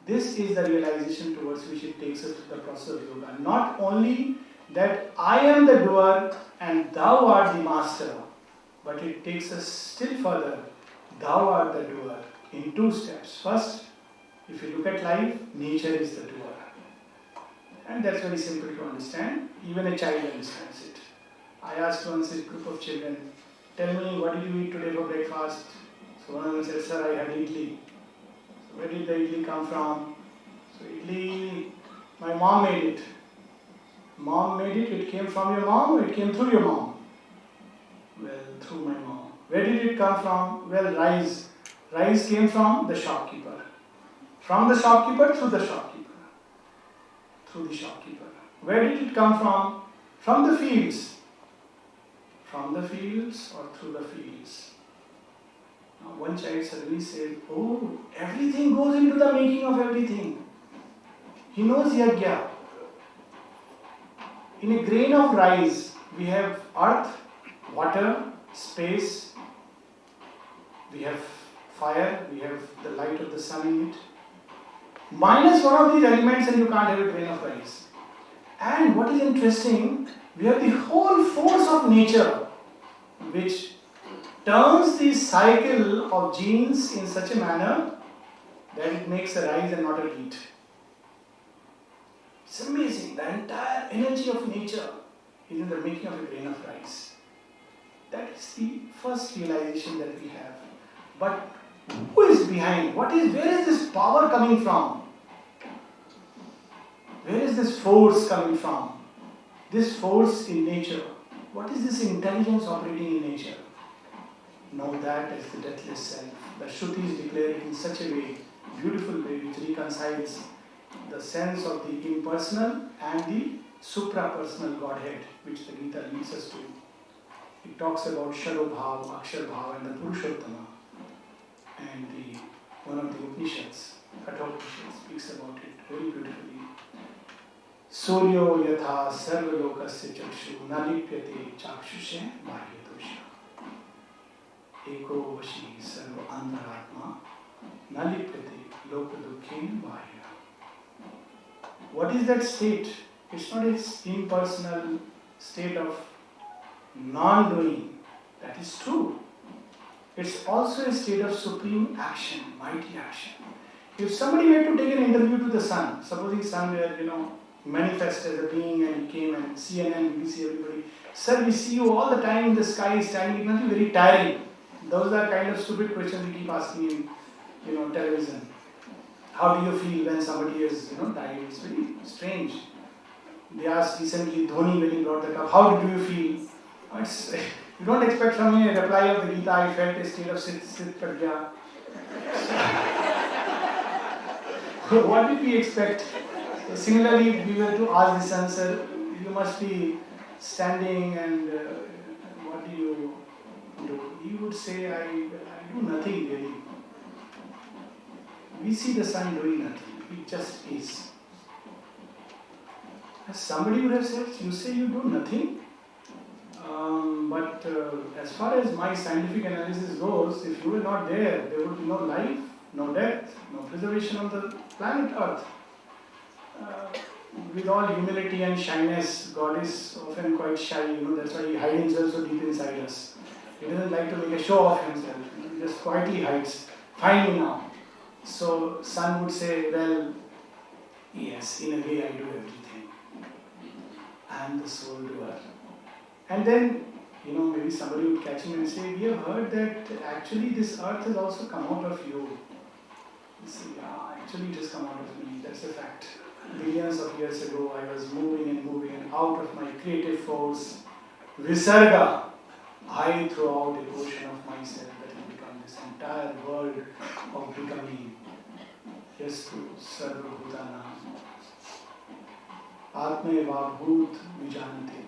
This is the realization towards which it takes us to the process of yoga. Not only that I am the doer and thou art the master, but it takes us still further. Thou art the doer in two steps. First, if you look at life, nature is the doer. And that's very simple to understand. Even a child understands it. I asked once a group of children, tell me, what did you eat today for breakfast? So one of them said, sir, I had idli. So where did the idli come from? So idli, my mom made it. Mom made it, it came from your mom or it came through your mom? Well, through my mom. Where did it come from? Well, rice. Rice came from the shopkeeper. From the shopkeeper, through the shopkeeper. Through the shopkeeper. Where did it come from? From the fields. From the fields or through the fields. Now one child suddenly said, oh, everything goes into the making of everything. He knows yagya. In a grain of rice, we have earth, water, space, we have fire, we have the light of the sun in it. Minus one of these elements and you can't have a grain of rice. And what is interesting, we have the whole force of nature which turns the cycle of genes in such a manner that it makes a rice and not a wheat. It's amazing. The entire energy of nature is in the making of a grain of rice. That is the first realization that we have. But who is behind? Where is this power coming from? Where is this force coming from? This force in nature. What is this intelligence operating in nature? Know that as the deathless self. The Shrutis declare it in such a way, beautiful way, which reconciles the sense of the impersonal and the supra-personal Godhead, which the Gita leads us to. It talks about Shalobhav, Aksharbhav and the Purushottama. And one of the Upanishads, Kathopanishad, speaks about it very beautifully. Suryo yatha sarvalokasya chakshu nalipyate chakshushe bharyadosha. Eko vashi sarva antaratma nalipyate lopadukhe bhaya. What is that state? It's not an impersonal state of non-doing. That is true. It's also a state of supreme action, mighty action. If somebody had to take an interview to the sun, supposing sun were, manifest as a being and he came and CNN, BBC, everybody, sir, we see you all the time in the sky standing, it must be very tiring. Those are kind of stupid questions we keep asking in, television. How do you feel when somebody is, died? It's very strange. They asked recently Dhoni when he brought the cup, how did you feel? You don't expect from me a reply of the Gita, I felt a state of sit prajna. What did we expect? Similarly, if we were to ask the sun, sir, you must be standing and what do you do? He would say, I do nothing really. We see the sun doing nothing. It just is. As somebody would have said, you say you do nothing? But as far as my scientific analysis goes, if you were not there, there would be no life, no death, no preservation of the planet Earth. With all humility and shyness, God is often quite shy, that's why he hides himself so deep inside us. He doesn't like to make a show of himself, he just quietly hides. Find me now. So, sun would say, well, yes, in a way I do everything. I am the sole doer. And then, maybe somebody would catch him and say, we have heard that actually this earth has also come out of you. You say, yeah, actually it has come out of me, that's a fact. Billions of years ago, I was moving and out of my creative force. Visarga, I throw out a portion of myself that will become this entire world of becoming. Yastu Sarva Bhutana. Atme Vabhut Vijanate.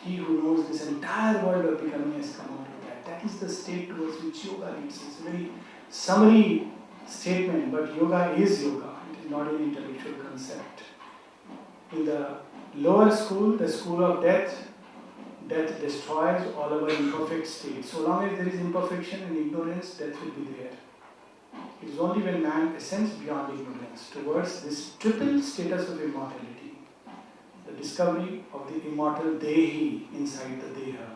He who knows this entire world of becoming has come out of that. That is the state towards which yoga leads. It's a very summary statement, but yoga is yoga. It is not an intellectual concept. In the lower school, the school of death, death destroys all our imperfect states. So long as there is imperfection and ignorance, death will be there. It is only when man ascends beyond ignorance towards this triple status of immortality, the discovery of the immortal Dehi inside the Deha,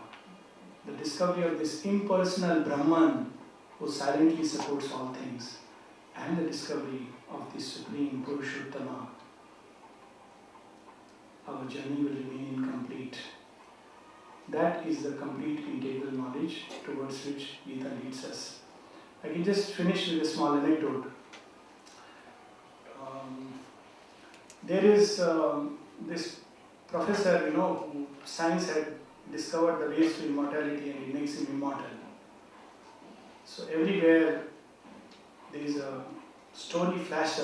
the discovery of this impersonal Brahman who silently supports all things, and the discovery of the Supreme Purushottama, our journey will remain incomplete. That is the complete integral knowledge towards which Gita leads us. I can just finish with a small anecdote. There is this professor, who science had discovered the ways to immortality and it makes him immortal. So everywhere there is a story flash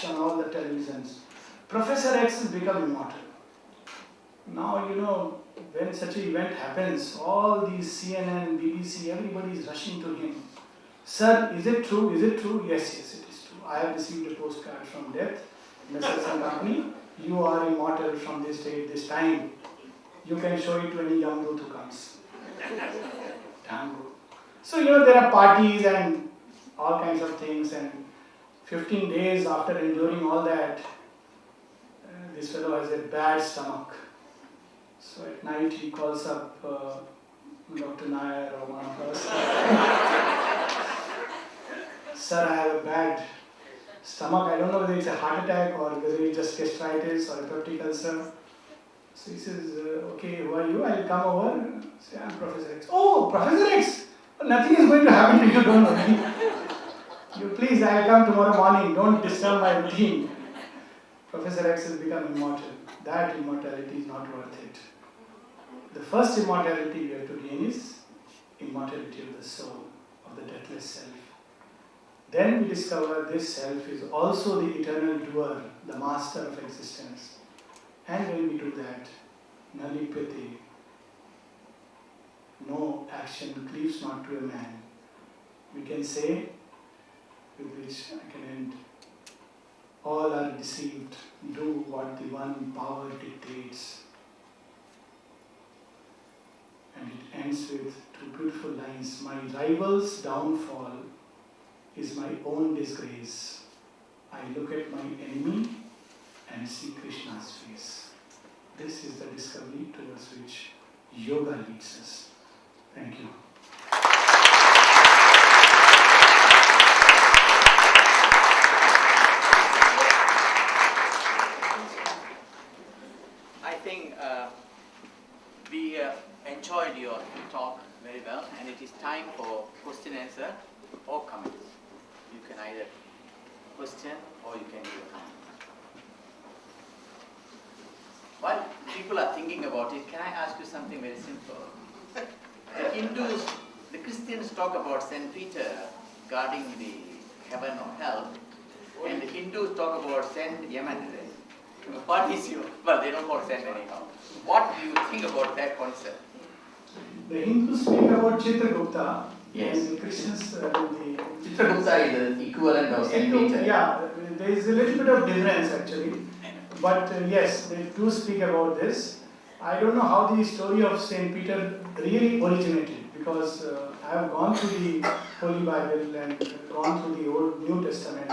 on all the televisions. Professor X has become immortal. Now, when such an event happens, all these CNN, BBC, everybody is rushing to him. Sir, is it true? Is it true? Yes, it is true. I have received a postcard from death, Mr. Company. You are immortal from this date, this time. You can show it to any young youth who comes. Damn good. So, there are parties and all kinds of things, and 15 days after enduring all that, this fellow has a bad stomach. So at night he calls up Dr. Nair or one of us. Sir, I have a bad stomach. I don't know whether it's a heart attack or whether it's just gastritis or a peptic ulcer. So he says, okay, who are you? I'll come over. Say, I'm Professor X. Oh, Professor X! Nothing is going to happen to you, don't worry. You please, I'll come tomorrow morning. Don't disturb my routine. Professor X has become immortal. That immortality is not worth it. The first immortality we have to gain is immortality of the soul, of the deathless self. Then we discover this self is also the eternal doer, the master of existence. And when we do that, nalipyate, no action cleaves not to a man. We can say, with which I can end, all are deceived, do what the one power dictates. And it ends with two beautiful lines. My rival's downfall is my own disgrace. I look at my enemy and see Krishna's face. This is the discovery towards which yoga leads us. Thank you. I think we enjoyed your talk very well, and it is time for question answer or comments. You can either question or you can give a comment. While people are thinking about it, can I ask you something very simple? The Hindus, the Christians talk about Saint Peter guarding the heaven or hell, and the Hindus talk about Saint Yemen. What is your, well, they don't call Saint anyhow. What do you think about that concept? The Hindus speak about Chitragupta. Yes. And the Christians do the... Chitragupta is the equivalent of Saint Peter. Yeah, there is a little bit of difference actually. But yes, they do speak about this. I don't know how the story of Saint Peter really originated, because I have gone through the Holy Bible and gone through the Old New Testament.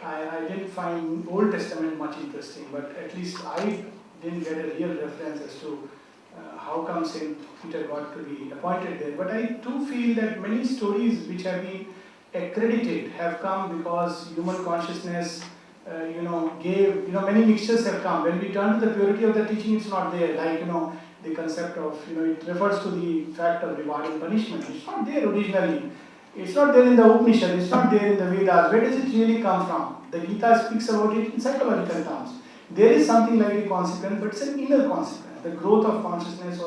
I didn't find Old Testament much interesting, but at least I didn't get a real reference as to how come Saint Peter got to be appointed there. But I do feel that many stories which have been accredited have come because human consciousness gave, many mixtures have come. When we turn to the purity of the teaching, it's not there. Like, the concept of, it refers to the fact of reward and punishment. It's not there originally. It's not there in the Upanishad. It's not there in the Vedas. Where does it really come from? The Gita speaks about it in psychological terms. There is something like a consequence, but it's an inner consequence, the growth of consciousness.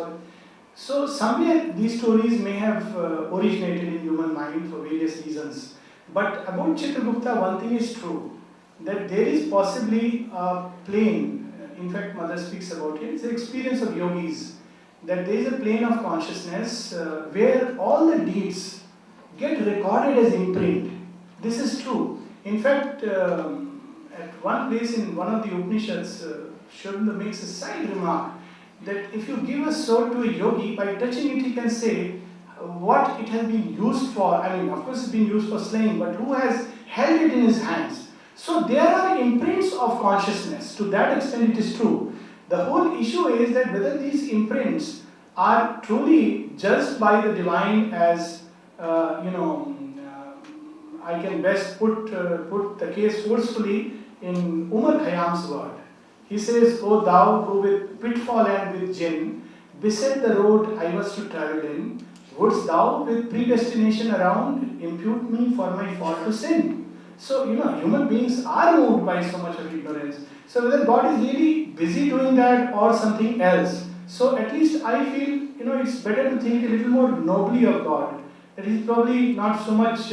So somewhere these stories may have originated in human mind for various reasons. But about Chitragupta, one thing is true, that there is possibly a plane, in fact Mother speaks about it, it's the experience of yogis, that there is a plane of consciousness where all the deeds get recorded as imprint. This is true. In fact, at one place in one of the Upanishads, Shuranda makes a side remark that if you give a sword to a yogi, by touching it he can say, what it has been used for. I mean, of course it's been used for slaying, but who has held it in his hands? So there are imprints of consciousness. To that extent it is true. The whole issue is that whether these imprints are truly judged by the divine as, I can best put the case forcefully in Umar Khayyam's word. He says, "O thou who with pitfall and with gin beset the road I was to travel in, wouldst thou with predestination around impute me for my fault to sin?" So, human beings are moved by so much of ignorance. So whether God is really busy doing that or something else. So at least I feel, it's better to think a little more nobly of God. That He's probably not so much,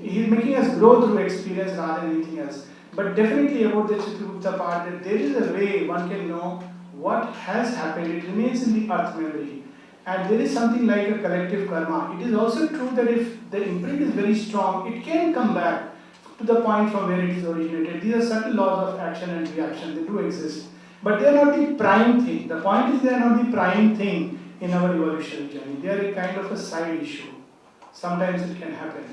He's making us grow through experience rather than anything else. But definitely about the Chitragupta part, that there is a way one can know what has happened. It remains in the earth memory. And there is something like a collective karma. It is also true that if the imprint is very strong, it can come back to the point from where it is originated. These are subtle laws of action and reaction. They do exist. But they are not the prime thing. The point is they are not the prime thing in our evolutionary journey. They are a kind of a side issue. Sometimes it can happen.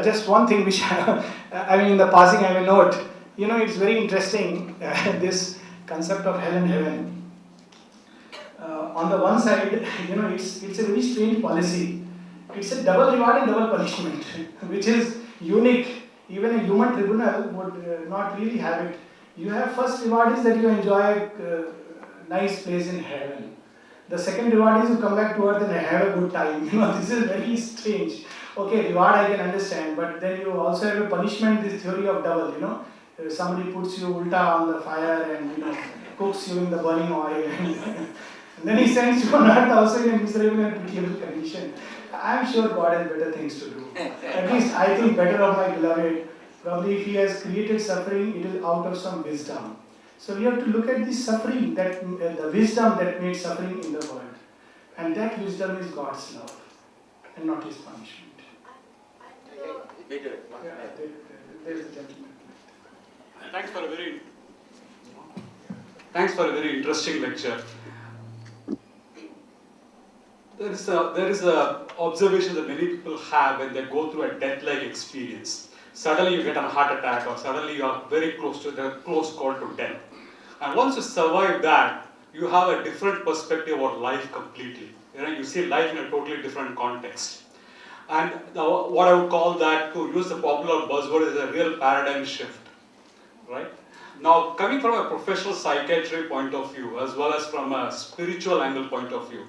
Just one thing which in the passing I will note. It's very interesting, this concept of hell and heaven. On the one side, it's a very strange policy. It's a double reward and double punishment, which is unique. Even a human tribunal would not really have it. You have first reward is that you enjoy a nice place in heaven. The second reward is you come back to earth and have a good time. This is very strange. Okay, reward I can understand, but then you also have a punishment, this theory of double, somebody puts you ulta on the fire and, cooks you in the burning oil. And then he sends you on earth also in a miserable and pitiable condition. I am sure God has better things to do. At least I think better of my beloved. Probably if He has created suffering, it is out of some wisdom. So we have to look at the suffering, the wisdom that made suffering in the world. And that wisdom is God's love and not His punishment. There is a gentleman. Thanks for a very interesting lecture. There is a observation that many people have when they go through a death-like experience. Suddenly you get a heart attack, or suddenly you are very close call to death. And once you survive that, you have a different perspective about life completely. You see life in a totally different context. And what I would call that, to use the popular buzzword, is a real paradigm shift. Right? Now, coming from a professional psychiatry point of view, as well as from a spiritual angle point of view,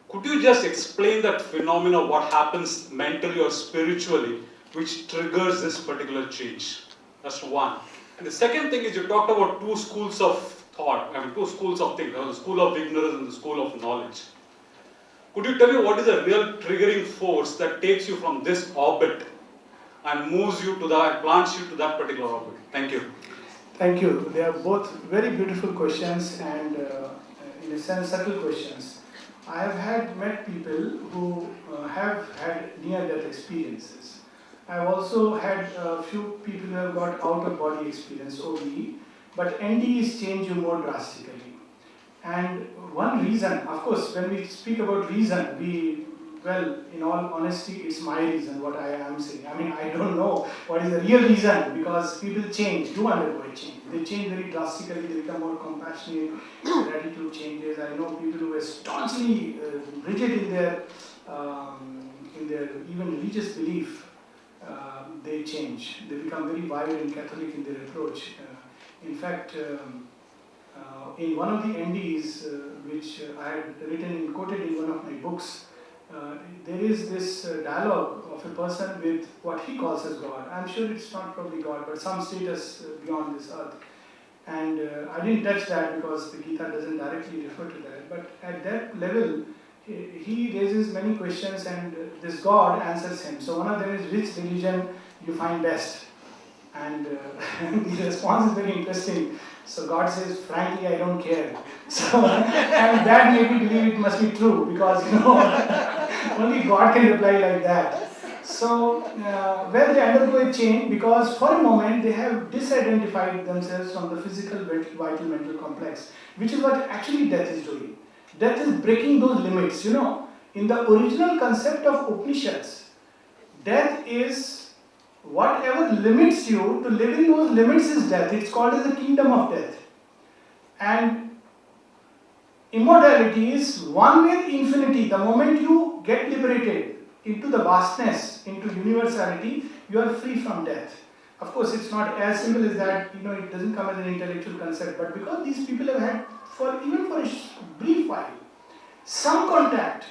could you just explain that phenomenon, what happens mentally or spiritually, which triggers this particular change? That's one. And the second thing is, you talked about two schools of thought, two schools of thinking, the school of ignorance and the school of knowledge. Could you tell me what is the real triggering force that takes you from this orbit and moves you to that, plants you to that particular orbit? Thank you. Thank you. They are both very beautiful questions and, in a sense, subtle questions. I have met people who have had near-death experiences. I have also had a few people who have got out-of-body experience, OBE, but NDEs change you more drastically. And one reason, of course, when we speak about reason, in all honesty, it's my reason what I am saying. I don't know what is the real reason, because people change, do undergo a change. They change very drastically, they become more compassionate, their attitude changes. I know people who are staunchly rigid in their even religious belief. They change. They become very violent and Catholic in their approach. In fact, in one of the NDs, which I had written and quoted in one of my books, there is this dialogue of a person with what he calls as God. I'm sure it's not probably God, but some status beyond this earth. And I didn't touch that because the Gita doesn't directly refer to that. But at that level, he raises many questions and this God answers him. So one of them is, which religion you find best? And the response is very interesting. So God says, frankly, I don't care. So, and that made me believe it must be true, because only God can reply like that. So, where they undergo a change because for a moment they have disidentified themselves from the physical, vital, mental complex, which is what actually death is doing. Death is breaking those limits. You know, in the original concept of Upanishads, death is whatever limits you to live in those limits is death. It's called as the kingdom of death. And immortality is one with infinity. The moment you get liberated into the vastness, into universality, you are free from death. Of course, it's not as simple as that, you know, it doesn't come as an intellectual concept, but because these people have had, even for a brief while, some contact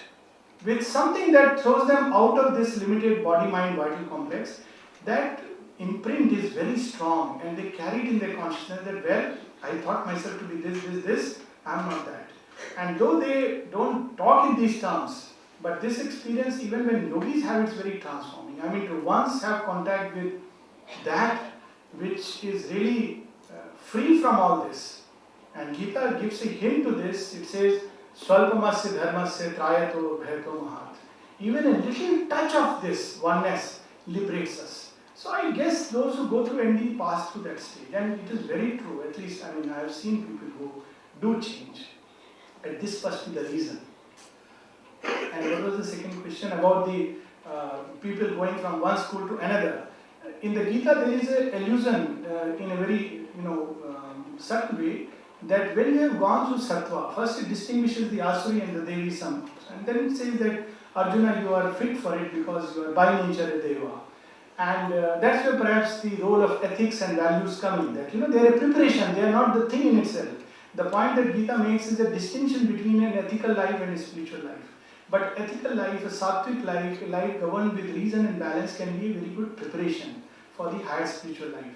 with something that throws them out of this limited body-mind vital complex, that imprint is very strong and they carry it in their consciousness that, well, I thought myself to be this, I am not that. And though they don't talk in these terms, but this experience, even when yogis have, it's very transforming. I mean, to once have contact with that which is really free from all this. And Gita gives a hint to this. It says, Swalpamasya dharmasya trayato bhayato mahat. Even a little touch of this oneness liberates us. So I guess those who go through ND pass through that stage. And it is very true. At least, I mean, I have seen people who do change. And this must be the reason. And what was the second question about the people going from one school to another? In the Gita, there is an allusion in a very subtle way that when you have gone through sattva, first it distinguishes the asuri and the devi sam, and then it says that Arjuna, you are fit for it because you are by nature a deva. And that's where perhaps the role of ethics and values come in. That they are a preparation; they are not the thing in itself. The point that Gita makes is a distinction between an ethical life and a spiritual life. But ethical life, a sattvic life, a life governed with reason and balance can be a very good preparation for the higher spiritual life.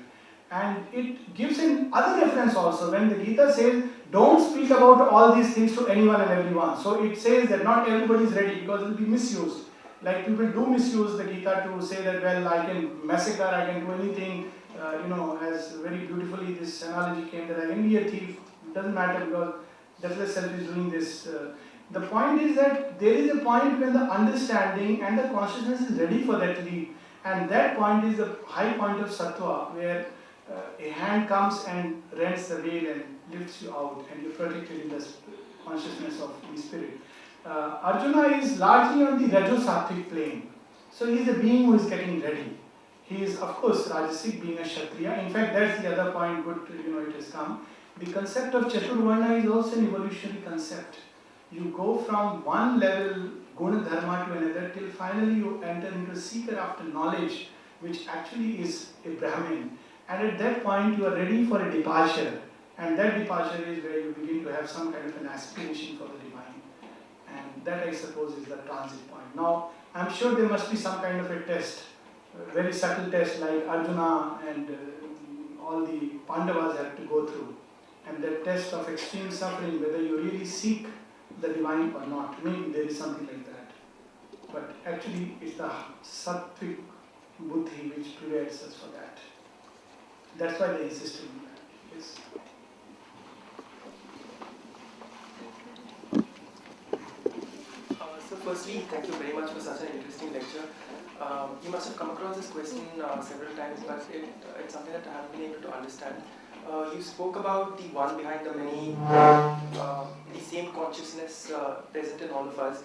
And it gives an other reference also when the Gita says, don't speak about all these things to anyone and everyone. So it says that not everybody is ready because it will be misused. Like people do misuse the Gita to say that, well, I can massacre, I can do anything, as very beautifully this analogy came that I can be a thief. It doesn't matter because deathless self is doing this. The point is that there is a point when the understanding and the consciousness is ready for that leap. And that point is the high point of sattva, where a hand comes and rends the veil and lifts you out and you're protected in the consciousness of the spirit. Arjuna is largely on the Rajo-sattvic plane. So he is a being who is getting ready. He is, of course, Rajasic, being a Kshatriya. In fact, that's the other point, good, it has come. The concept of Chaturvarna is also an evolutionary concept. You go from one level, guna dharma, to another, till finally you enter into a seeker after knowledge, which actually is a Brahmin. And at that point you are ready for a departure. And that departure is where you begin to have some kind of an aspiration for the divine. And that, I suppose, is the transit point. Now, I'm sure there must be some kind of a test, a very subtle test like Arjuna and all the Pandavas had to go through. And that test of extreme suffering, whether you really seek the divine or not. Maybe there is something like that. But actually it's the sattvic buddhi which prevails us for that. That's why they insist on that. Yes. So firstly, thank you very much for such an interesting lecture. You must have come across this question several times, but it's something that I haven't been able to understand. You spoke about the one behind the many, the same consciousness present in all of us,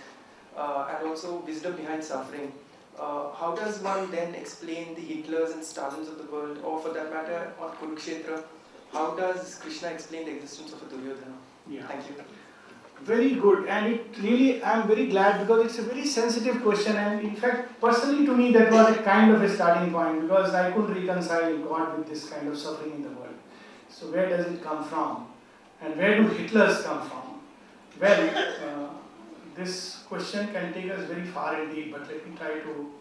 and also wisdom behind suffering. How does one then explain the Hitlers and Stalins of the world, or for that matter, on Kurukshetra? How does Krishna explain the existence of a Duryodhana? Yeah. Thank you. Very good, and it really, I'm very glad because it's a very sensitive question, and in fact, personally to me, that was a kind of a starting point because I couldn't reconcile God with this kind of suffering in the world. So where does it come from? And where do Hitlers come from? Well, this question can take us very far indeed, but let me try to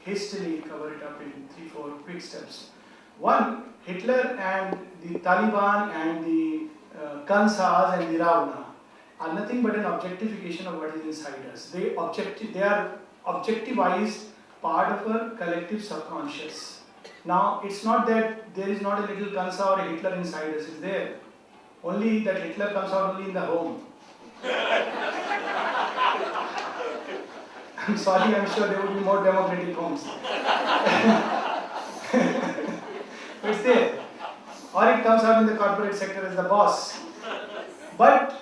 hastily cover it up in 3-4 quick steps. One, Hitler and the Taliban and the Kansas and the Ravana are nothing but an objectification of what is inside us. They are objectivized part of a collective subconscious. Now, it's not that there is not a little Kansa or a Hitler inside us, it's there. Only that Hitler comes out only in the home. I'm sorry, I'm sure there would be more democratic homes. It's there. Or it comes out in the corporate sector as the boss. But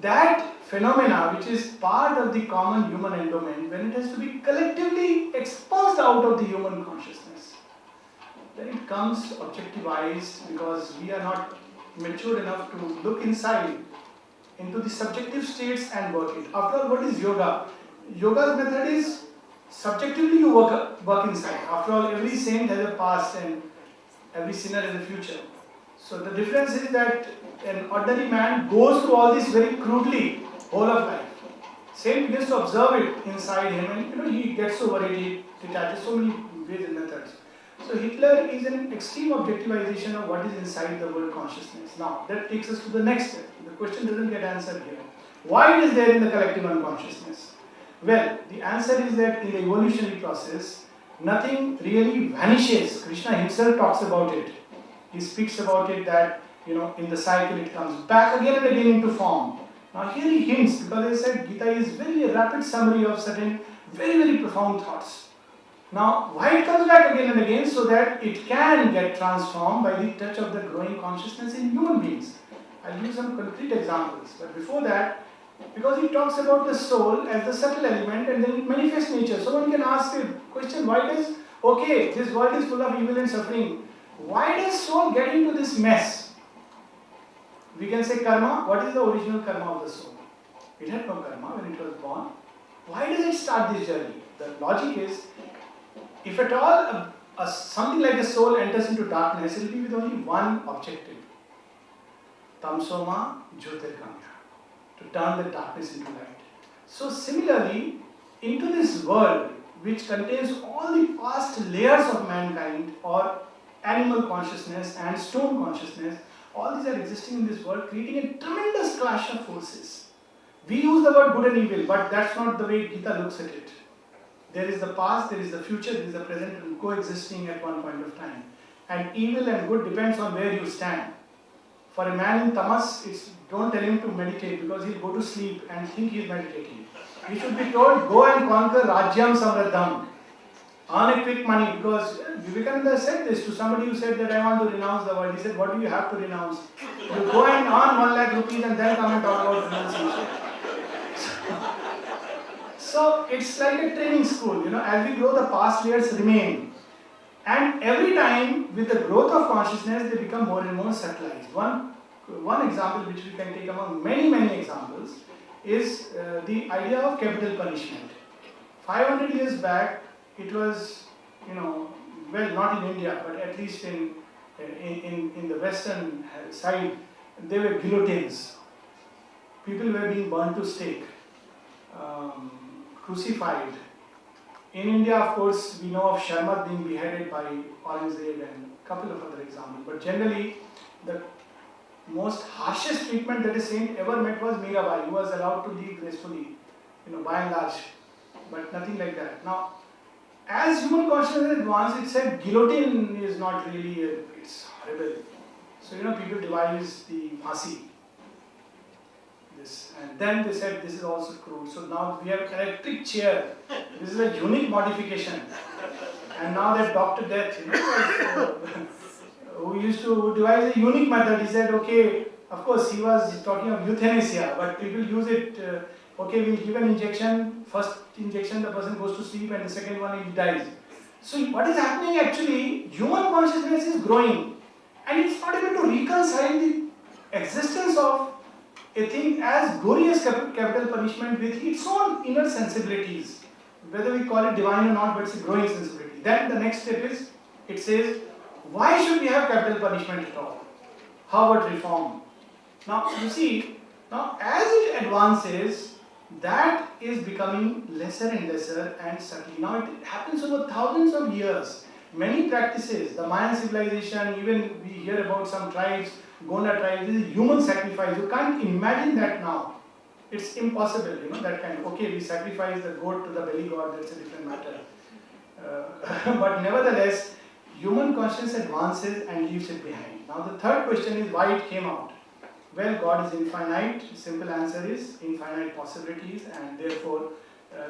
that phenomena, which is part of the common human endowment, when it has to be collectively exposed out of the human consciousness, then it comes objectivized because we are not mature enough to look inside into the subjective states and work it. After all, what is yoga? Yoga's method is subjectively you work inside. After all, every saint has a past and every sinner has a future. So the difference is that an ordinary man goes through all this very crudely, whole of life. Saint begins to observe it inside him and he gets over it, he detaches so many ways and methods. So Hitler is an extreme objectivization of what is inside the world consciousness. Now that takes us to the next step. The question doesn't get answered here. Why it is there in the collective unconsciousness? Well, the answer is that in the evolutionary process, nothing really vanishes. Krishna himself talks about it. He speaks about it that, in the cycle it comes back again and again into form. Now here he hints, because I said Gita is very rapid summary of certain very, very profound thoughts. Now, why it comes back again and again? So that it can get transformed by the touch of the growing consciousness in human beings. I'll give some concrete examples. But before that, because he talks about the soul as the subtle element and then it manifests nature. So one can ask the question, this world is full of evil and suffering. Why does soul get into this mess? We can say karma. What is the original karma of the soul? It had no karma when it was born. Why does it start this journey? The logic is, if at all something like a soul enters into darkness, it will be with only one objective. Tamsoma Jyotirgamya. To turn the darkness into light. So similarly, into this world which contains all the past layers of mankind or animal consciousness and stone consciousness, all these are existing in this world, creating a tremendous clash of forces. We use the word good and evil, but that's not the way Gita looks at it. There is the past, there is the future, there is the present coexisting at one point of time. And evil and good depends on where you stand. For a man in tamas, don't tell him to meditate because he'll go to sleep and think he's meditating. He should be told, go and conquer Rajyam Samradham. Earn a quick money, because Vivekananda said this to somebody who said that I want to renounce the world. He said, what do you have to renounce? You go and earn 1 lakh rupees and then come and talk about renunciation. So it's like a training school, as we grow the past layers remain. And every time with the growth of consciousness they become more and more subtilized. One example which we can take among many, many examples is the idea of capital punishment. 500 years back it was, not in India but at least in the western side, there were guillotines. People were being burned to stake. Crucified. In India, of course, we know of Sharmat being beheaded by Aurangzeb and a couple of other examples. But generally, the most harshest treatment that a saint ever met was Mirabai, who was allowed to leave gracefully, by and large. But nothing like that. Now, as human consciousness advanced, it said guillotine is not really, it's horrible. So, people devised the Phansi. And then they said this is also crude. So now we have electric chair. This is a unique modification. And now that Dr. Death, who used to devise a unique method, he said, okay, of course he was talking of euthanasia, but people use it, we'll give an injection, first injection the person goes to sleep and the second one he dies. So what is happening actually, human consciousness is growing and it's not able to reconcile the existence of a thing as glorious capital punishment with its own inner sensibilities, whether we call it divine or not, but it's a growing sensibility. Then the next step is, it says, why should we have capital punishment at all? How about reform? Now, you see, as it advances, that is becoming lesser and lesser and subtle. Now, it happens over thousands of years. Many practices, the Mayan civilization, even we hear about some tribes, Gonda tribes, this is human sacrifice. You can't imagine that now. It's impossible, that kind of, we sacrifice the goat to the belly god, that's a different matter. But nevertheless, human consciousness advances and leaves it behind. Now the third question is why it came out. Well, God is infinite. Simple answer is infinite possibilities, and therefore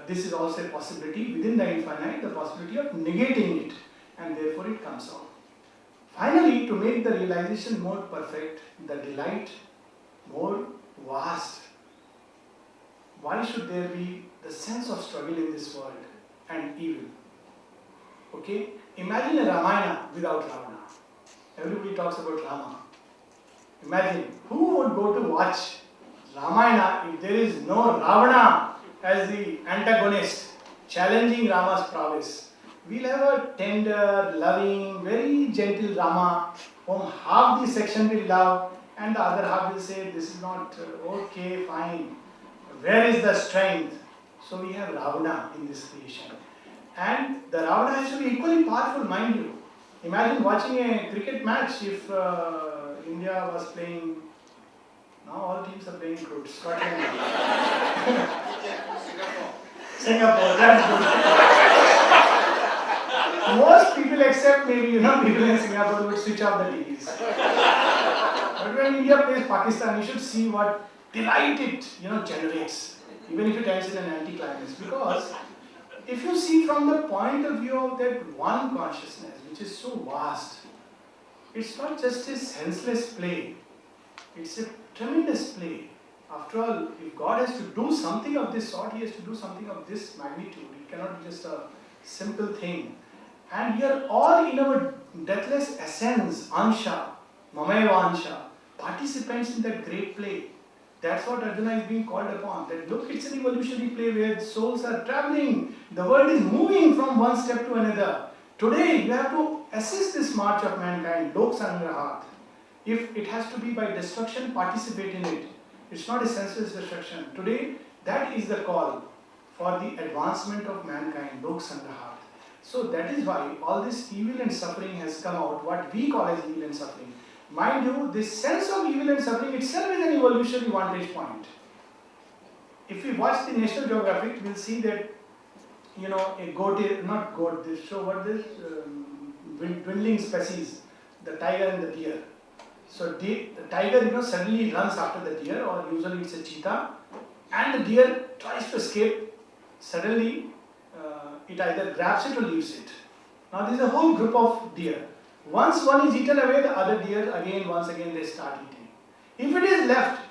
this is also a possibility within the infinite, the possibility of negating it, and therefore it comes out. Finally, to make the realization more perfect, the delight more vast, why should there be the sense of struggle in this world and evil? Okay? Imagine a Ramayana without Ravana. Everybody talks about Rama. Imagine, who would go to watch Ramayana if there is no Ravana as the antagonist challenging Rama's prowess? We'll have a tender, loving, very gentle Rama whom half the section will love and the other half will say, this is not okay, fine. Where is the strength? So we have Ravana in this creation. And the Ravana has to be equally powerful, mind you. Imagine watching a cricket match if India was playing. Now all teams are playing good. Scotland. Singapore, that's good. Most people except maybe, people in Singapore would switch off the TVs. But when India plays Pakistan, you should see what delight it, generates. Even if it ends in an anticlimax. Because if you see from the point of view of that one consciousness, which is so vast, it's not just a senseless play. It's a tremendous play. After all, if God has to do something of this sort, He has to do something of this magnitude. It cannot be just a simple thing. And we are all in our deathless essence, Ansha, Mameva Ansha, participants in that great play. That's what Arjuna is being called upon. That look, it's an evolutionary play where souls are traveling. The world is moving from one step to another. Today, you have to assist this march of mankind, Lok Sangrahat. If it has to be by destruction, participate in it. It's not a senseless destruction. Today, that is the call for the advancement of mankind, Lok Sangrahat. So that is why all this evil and suffering has come out, what we call as evil and suffering. Mind you, this sense of evil and suffering itself is an evolutionary vantage point. If we watch the National Geographic, we'll see that, a goat is, not goat, they show what this, dwindling species, the tiger and the deer. So the tiger, suddenly runs after the deer, or usually it's a cheetah, and the deer tries to escape. Suddenly, it either grabs it or leaves it. Now there is a whole group of deer. Once one is eaten away, the other deer once again they start eating. If it is left,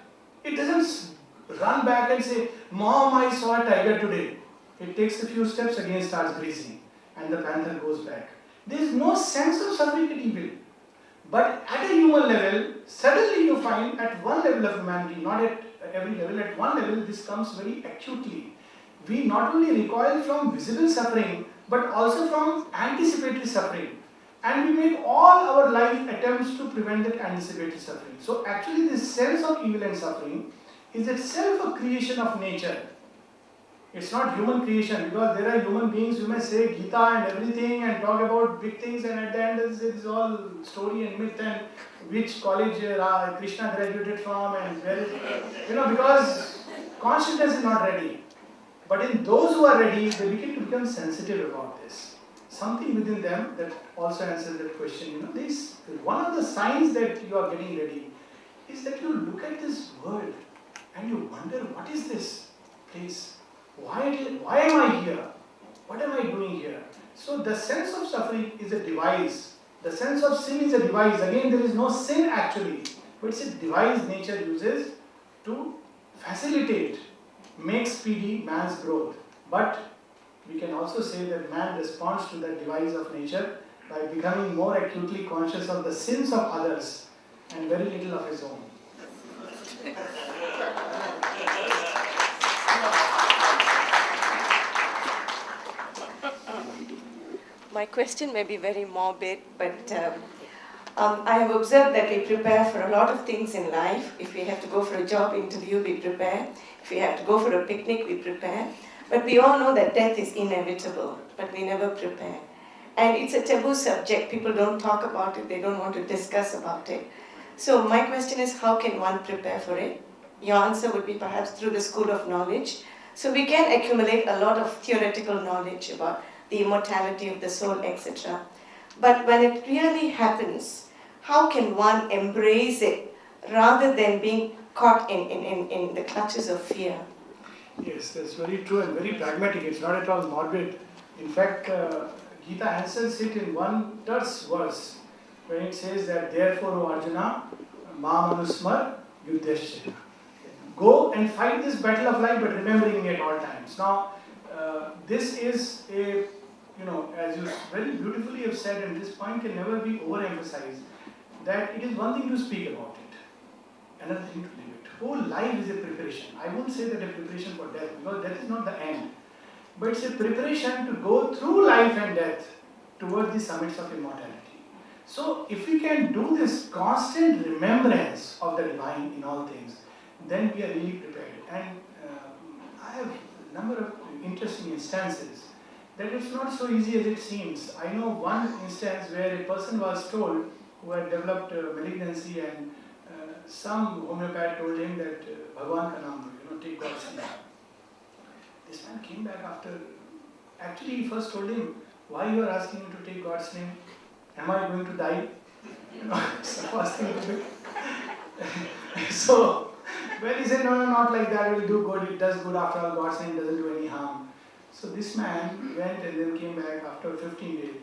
it doesn't run back and say, Mom, I saw a tiger today. It takes a few steps, again starts grazing, and the panther goes back. There is no sense of suffering and evil. But at a human level, suddenly you find at one level of humanity, not at every level, at one level this comes very acutely. We not only recoil from visible suffering, but also from anticipatory suffering. And we make all our life attempts to prevent that anticipatory suffering. So actually this sense of evil and suffering is itself a creation of nature. It's not human creation, because there are human beings who may say Gita and everything and talk about big things, and at the end it's all story and myth and which college Krishna graduated from and where is, because consciousness is not ready. But in those who are ready, they begin to become sensitive about this. Something within them that also answers that question. This one of the signs that you are getting ready is that you look at this world and you wonder, what is this place? Why am I here? What am I doing here? So the sense of suffering is a device. The sense of sin is a device. Again, there is no sin actually, but it's a device nature uses to facilitate, make speedy man's growth. But we can also say that man responds to the device of nature by becoming more acutely conscious of the sins of others and very little of his own. My question may be very morbid, but I have observed that we prepare for a lot of things in life. If we have to go for a job interview, we prepare. If we have to go for a picnic, we prepare. But we all know that death is inevitable, but we never prepare. And it's a taboo subject. People don't talk about it. They don't want to discuss about it. So my question is, how can one prepare for it? Your answer would be perhaps through the school of knowledge. So we can accumulate a lot of theoretical knowledge about the immortality of the soul, etc. But when it really happens, how can one embrace it rather than being caught in the clutches of fear? Yes, that's very true and very pragmatic. It's not at all morbid. In fact, Gita answers it in one terse verse when it says that therefore, O Arjuna, Mam Anusmar Yudhyasya. Go and fight this battle of life, but remembering me at all times. Now, this is a, as you very beautifully have said, and this point can never be overemphasized, that it is one thing to speak about it, another thing to live it. Whole life is a preparation. I won't say that a preparation for death, because death is not the end. But it's a preparation to go through life and death towards the summits of immortality. So, if we can do this constant remembrance of the divine in all things, then we are really prepared. And I have a number of interesting instances that it's not so easy as it seems. I know one instance where a person was told who had developed malignancy, and some homeopath told him that Bhagwan ka naam, take God's name. This man came back after, actually he first told him, why you are asking me to take God's name? Am I going to die? It's the first thing to do. So, well, he said, no, not like that, it will do good, it does good after all, God's name doesn't do any harm. So this man went and then came back after 15 days.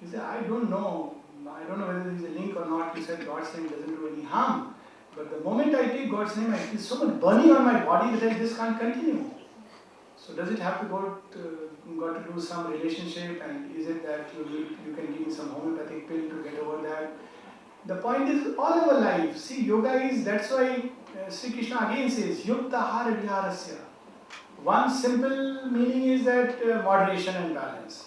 He said, I don't know whether there is a link or not. He said, God's name doesn't do any harm. But the moment I take God's name, I feel so much burning on my body that I just can't continue. So does it have to got to do some relationship, and is it that you can give me some homeopathic pill to get over that? The point is all our life. See, yoga is, that's why Sri Krishna again says, Yukta Hara Viharasya. One simple meaning is that moderation and balance.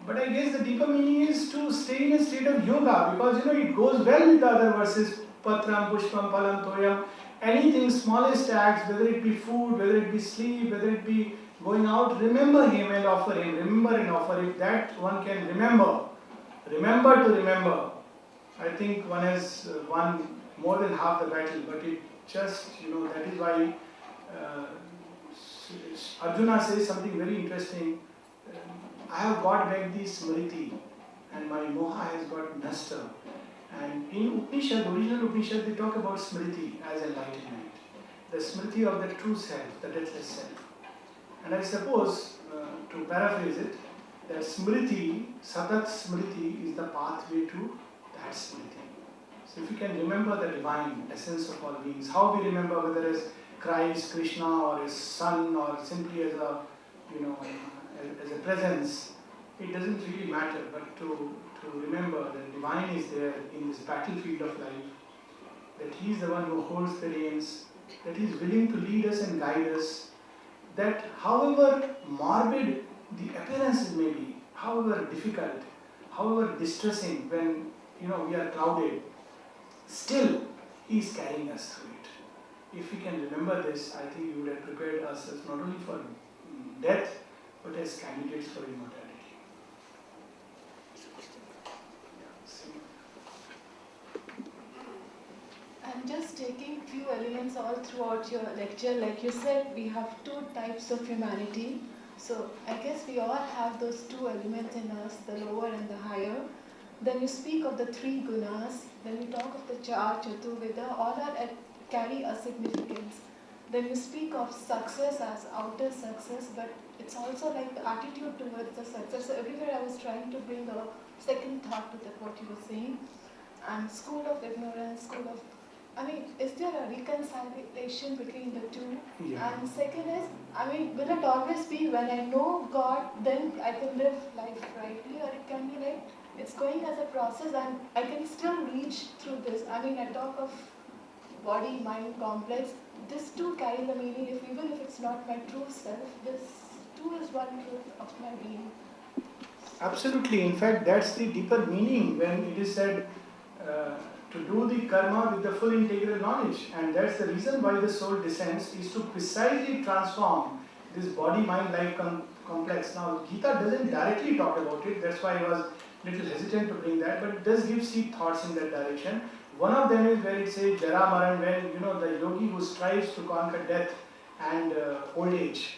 But I guess the deeper meaning is to stay in a state of yoga, because it goes well with the other verses, Patram, Pushpam, Palam, Toyam. Anything, smallest acts, whether it be food, whether it be sleep, whether it be going out, remember him and offer him. Remember and offer. If that one can remember to remember, I think one has won more than half the battle. But it just, that is why Arjuna says something very interesting. I have got back the smriti, and my moha has got nasta. And in Upanishad, original Upanishad, they talk about smriti as enlightenment. The smriti of the true self, the deathless self. And I suppose, to paraphrase it, that smriti, satat smriti, is the pathway to that smriti. So if we can remember the divine essence of all beings, how we remember, whether as Christ, Krishna, or as Son, or simply as a, as a presence, it doesn't really matter. But to remember that divine is there in this battlefield of life, that He is the one who holds the reins, that He is willing to lead us and guide us, that however morbid the appearances may be, however difficult, however distressing when we are crowded, still He is carrying us through it. If we can remember this, I think we would have prepared ourselves not only for death, but as candidates for immortality. I'm just taking few elements all throughout your lecture. Like you said, we have two types of humanity. So I guess we all have those two elements in us, the lower and the higher. Then you speak of the three gunas. Then you talk of the char, chaturveda. All are carry a significance. Then you speak of success as outer success, but it's also like the attitude towards the success. So everywhere I was trying to bring a second thought to that, what you were saying. And school of ignorance, is there a reconciliation between the two? Yeah. And second is, will it always be when I know God, then I can live life rightly, or it can be like, it's going as a process and I can still reach through this. I talk of body-mind complex. This too carry the meaning, even if it's not my true self, this too is one truth of my being. Absolutely. In fact, that's the deeper meaning when it is said to do the karma with the full integral knowledge. And that's the reason why the soul descends, is to precisely transform this body-mind-life complex. Now, Gita doesn't directly talk about it, that's why I was a little hesitant to bring that, but it does give seed thoughts in that direction. One of them is where it says Jara Maran, when the yogi who strives to conquer death and old age.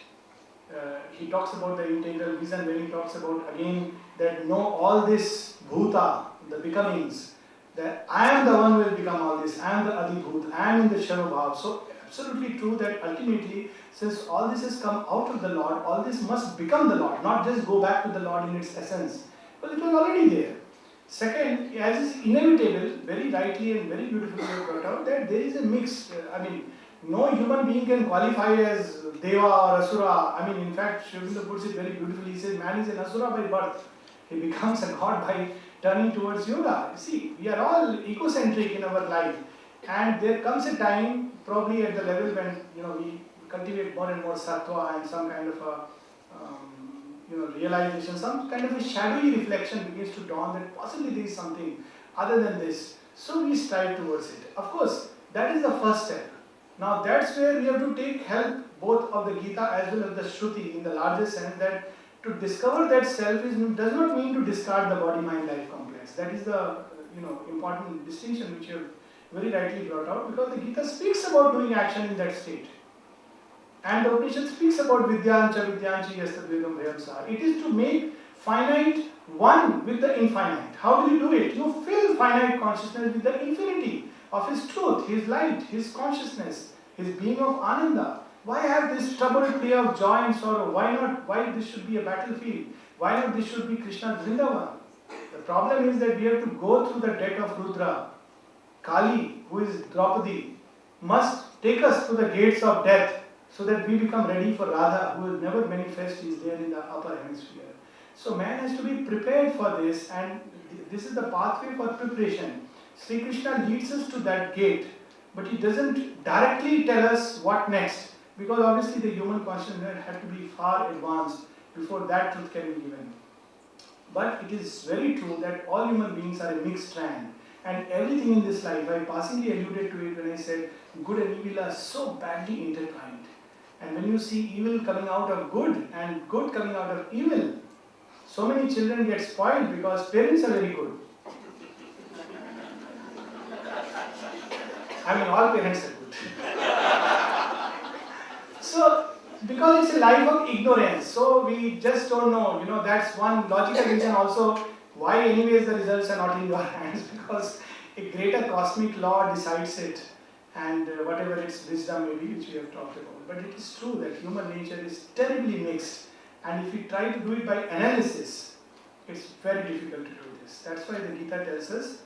He talks about the integral vision when he talks about again that all this bhuta, the becomings, that I am the one who will become all this, I am the adibhut, I am in the Sharobhav. So absolutely true that ultimately, since all this has come out of the Lord, all this must become the Lord, not just go back to the Lord in its essence. Well, it was already there. Second, as is inevitable, very rightly and very beautifully brought out, that there is a mix. No human being can qualify as Deva or Asura. In fact, Aurobindo puts it very beautifully. He says, man is an Asura by birth. He becomes a god by turning towards yoga. See, we are all egocentric in our life. And there comes a time, probably at the level when we cultivate more and more sattva and some kind of a realization, some kind of a shadowy reflection begins to dawn that possibly there is something other than this. So we strive towards it. Of course, that is the first step. Now that's where we have to take help both of the Gita as well as the Shruti in the larger sense, that to discover that self does not mean to discard the body-mind-life complex. That is the important distinction which you have very rightly brought out, because the Gita speaks about doing action in that state. And the Upanishad speaks about Vidyancha Vidyanchi Yastadvedam Vyamsa. It is to make finite one with the infinite. How do you do it? You fill finite consciousness with the infinity of His truth, His light, His consciousness, His being of Ananda. Why have this troubled play of joy and sorrow? Why not? Why this should be a battlefield? Why not this should be Krishna's Vrindavan? The problem is that we have to go through the deck of Rudra. Kali, who is Draupadi, must take us to the gates of death, so that we become ready for Radha, who will never manifest, is there in the upper hemisphere. So man has to be prepared for this, and this is the pathway for preparation. Sri Krishna leads us to that gate, but he doesn't directly tell us what next, because obviously the human consciousness had to be far advanced before that truth can be given. But it is very true that all human beings are a mixed strand, and everything in this life, I passingly alluded to it when I said good and evil are so badly intertwined. And when you see evil coming out of good and good coming out of evil, so many children get spoiled because parents are very good. All parents are good. So, because it's a life of ignorance, so we just don't know. That's one logical reason also why anyways the results are not in your hands, because a greater cosmic law decides it. And whatever its wisdom may be, which we have talked about. But it is true that human nature is terribly mixed, and if we try to do it by analysis, it's very difficult to do this. That's why the Gita tells us,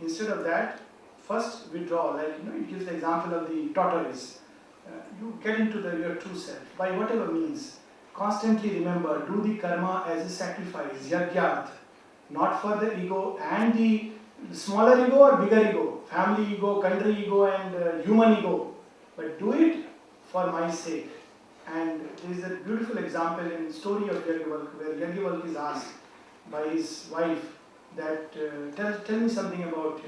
instead of that, first withdraw. It gives the example of the tortoise. You get into your true self by whatever means. Constantly remember, do the karma as a sacrifice, yagyat, not for the ego and the smaller ego or bigger ego, family ego, country ego and human ego, but do it for my sake. And there is a beautiful example in the story of Yajnavalkya, where Yajnavalkya is asked by his wife that tell me something about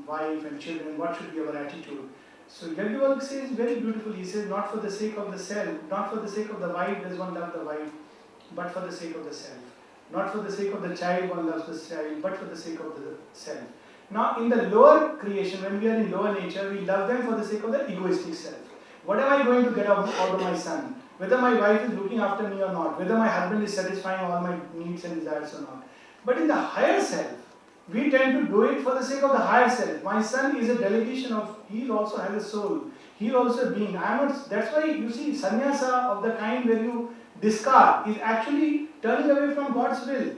wife and children, what should be our attitude. So Yajnavalkya says very beautifully, he says, not for the sake of the self, not for the sake of the wife does one love the wife, but for the sake of the self. Not for the sake of the child one loves the child, but for the sake of the self. Now in the lower creation, when we are in lower nature, we love them for the sake of the egoistic self. What am I going to get out of my son? Whether my wife is looking after me or not, whether my husband is satisfying all my needs and desires or not. But in the higher self, we tend to do it for the sake of the higher self. My son is a delegation of, he also has a soul. He is also a being. That's why you see sannyasa of the kind where you discard is actually turning away from God's will.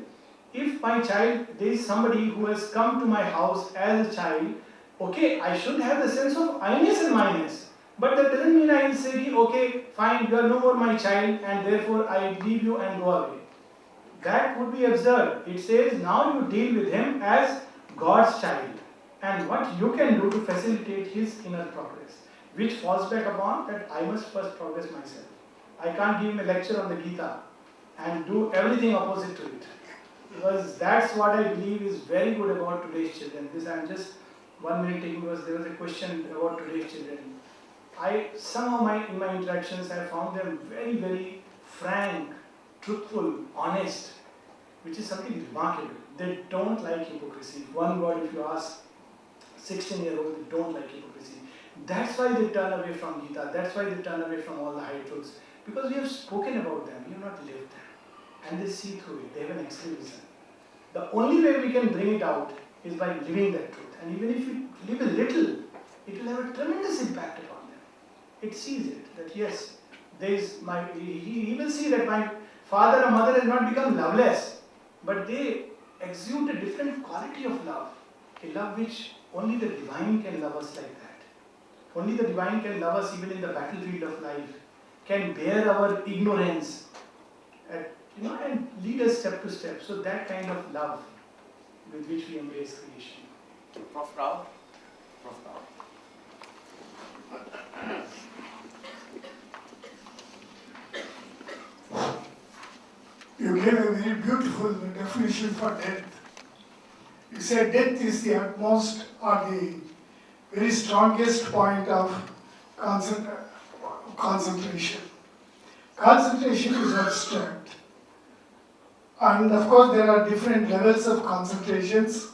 If my child, there is somebody who has come to my house as a child, okay, I should have the sense of I-ness and my-ness. But that doesn't mean I will say, okay, fine, you are no more my child and therefore I leave you and go away. That would be absurd. It says now you deal with him as God's child and what you can do to facilitate his inner progress, which falls back upon that I must first progress myself. I can't give him a lecture on the Gita and do everything opposite to it. Because that's what I believe is very good about today's children. This I'm just 1 minute taking, because there was a question about today's children. I somehow in my interactions I found them very, very frank, truthful, honest, which is something remarkable. They don't like hypocrisy. One word, if you ask 16-year-old, they don't like hypocrisy. That's why they turn away from Gita. That's why they turn away from all the high truths. Because we have spoken about them, we have not lived them. And they see through it. They have an extremism. The only way we can bring it out is by living that truth. And even if we live a little, it will have a tremendous impact upon them. it sees it, that yes, he will see that my father or mother has not become loveless, but they exude a different quality of love, a love which only the divine can love us like that. Only the divine can love us even in the battlefield of life, can bear our ignorance, and lead us step to step. So that kind of love with which we embrace creation. Prof. Rao? Prof. Rao. You gave a very beautiful definition for death. You said death is the utmost or the very strongest point of concentration. Concentration is abstract. And of course there are different levels of concentrations.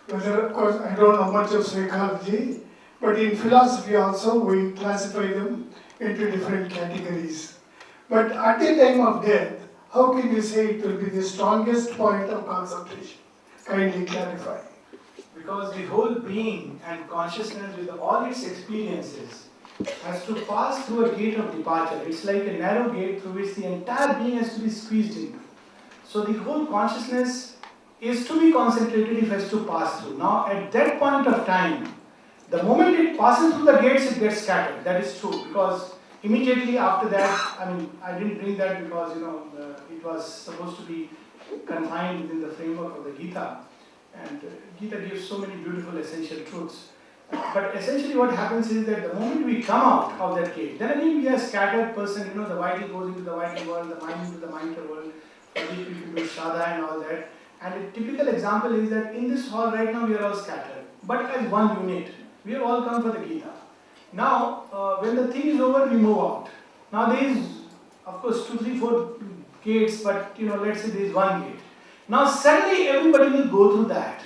Whether, of course, I don't know much of psychology, but in philosophy also we classify them into different categories. But at the time of death, how can you say it will be the strongest point of concentration? Kindly clarify. Because the whole being and consciousness with all its experiences has to pass through a gate of departure. It's like a narrow gate through which the entire being has to be squeezed into. So the whole consciousness is to be concentrated if it has to pass through. Now at that point of time, the moment it passes through the gates, it gets scattered. That is true, because immediately after that, I didn't bring that because it was supposed to be confined within the framework of the Gita, and Gita gives so many beautiful essential truths. But essentially what happens is that the moment we come out of that gate, then again we are a scattered person, the vital goes into the vital world, the mind into the mindful world, we do Shraddha and all that. And a typical example is that in this hall right now we are all scattered, but as one unit. We have all come for the Gita. Now, when the thing is over, we move out. Now there is, of course, 2, 3, 4 gates, but let's say there is one gate. Now suddenly everybody will go through that.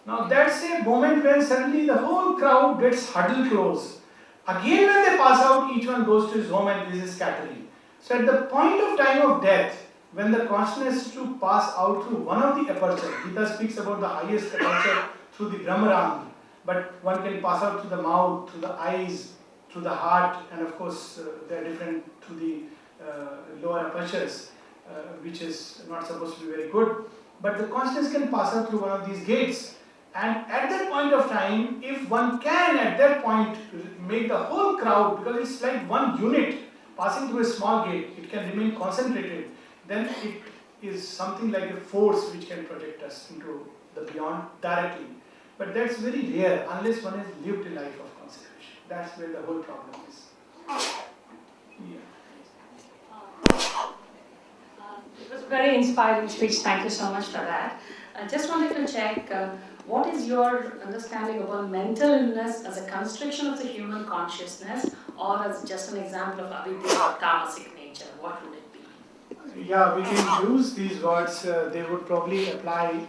Now that's a moment when suddenly the whole crowd gets huddled close. Again when they pass out, each one goes to his home and this is scattering. So at the point of time of death, when the consciousness to pass out through one of the apertures, Gita speaks about the highest aperture through the Brahmarandha, but one can pass out through the mouth, through the eyes, through the heart, and of course they are different through the lower apertures, which is not supposed to be very good. But the consciousness can pass out through one of these gates. And at that point of time, if one can at that point make the whole crowd, because it's like one unit passing through a small gate, it can remain concentrated, then it is something like a force which can project us into the beyond directly. But that's very rare unless one has lived a life of concentration. That's where the whole problem is. Yeah. It was a very inspiring speech. Thank you so much for that. I just wanted to check, what is your understanding about mental illness as a constriction of the human consciousness, or as just an example of avidya or tamasic nature? What would it be? Yeah, we can use these words. They would probably apply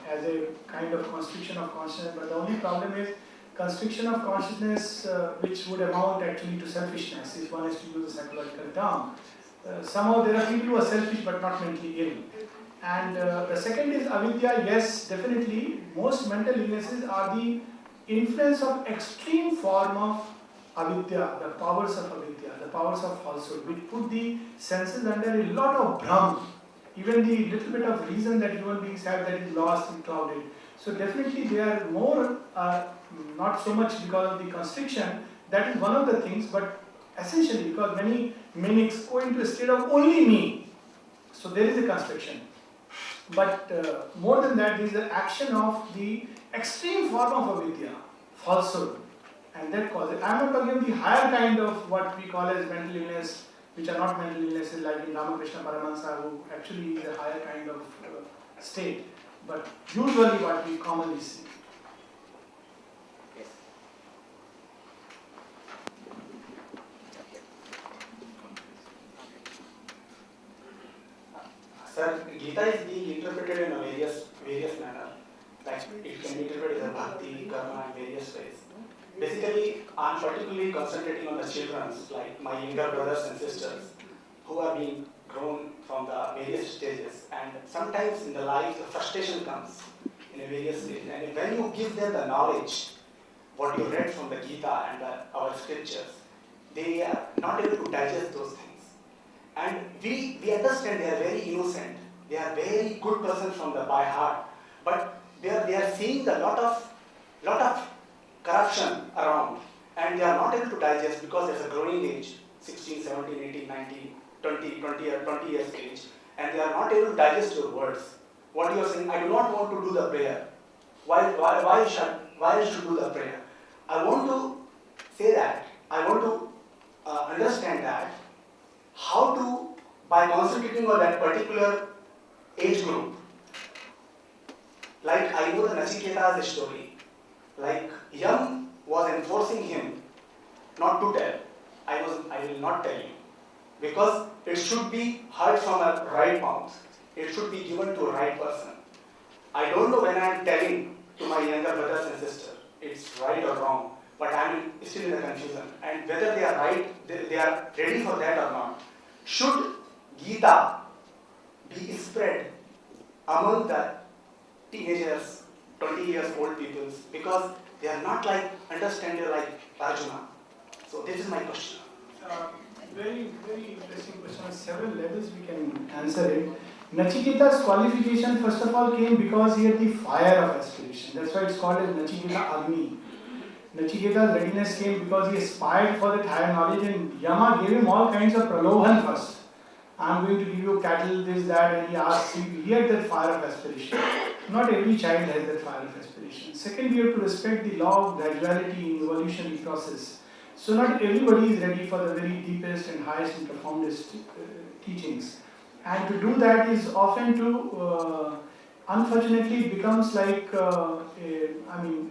as a kind of constriction of consciousness, but the only problem is constriction of consciousness which would amount actually to selfishness, if one is to use a psychological term. Somehow there are people who are selfish but not mentally ill. And the second is avidya. Yes, definitely, most mental illnesses are the influence of extreme form of avidya, the powers of avidya, the powers of falsehood, which put the senses under a lot of brahm. Even the little bit of reason that human beings have, that is lost and clouded. So definitely they are more, not so much because of the constriction, that is one of the things, but essentially because many mimics go into a state of only me. So there is a constriction. But more than that, there is the action of the extreme form of avidya, falsehood. And that causes, I am not talking of the higher kind of what we call as mental illness, which are not mental illnesses like in Ramakrishna Paramahansa, who actually is a higher kind of state, but usually what we commonly see. Yes. Sir, Gita is being interpreted in a various manner. Like it can be interpreted as bhakti, karma, and various ways. Basically, I'm particularly concentrating on the children, like my younger brothers and sisters, who are being grown from the various stages. And sometimes in the life, the frustration comes in a various ways. And when you give them the knowledge, what you read from the Gita and our scriptures, they are not able to digest those things. And we understand they are very innocent, they are very good persons from the by heart, but they are seeing a lot of corruption around, and they are not able to digest because there's a growing age, 16, 17, 18, 19, 20 years age, and they are not able to digest your words. What you are saying, I do not want to do the prayer. Why should do the prayer? I want to say that, I want to understand that, how to, by concentrating on that particular age group, like I know the Nachiketa's story, like Yam was enforcing him not to tell. I will not tell you, because it should be heard from a right mouth. It should be given to a right person. I don't know when I am telling to my younger brothers and sisters, it's right or wrong, but I am still in the confusion. And whether they are right, they are ready for that or not. Should Gita be spread among the teenagers, 20 years old people, because they are not like understanding like Arjuna? So this is my question. Very, very interesting question. On several levels we can answer it. Nachiketa's qualification first of all came because he had the fire of aspiration. That's why it's called as Nachiketa Agni. Nachiketa's readiness came because he aspired for that higher knowledge, and Yama gave him all kinds of pralovan first. I'm going to give you cattle, this, that, and he asked, he had that fire of aspiration. Not every child has that fire of aspiration. Second, we have to respect the law of graduality in evolutionary process. So not everybody is ready for the very deepest and highest and profoundest teachings. And to do that is often to, unfortunately, it becomes like,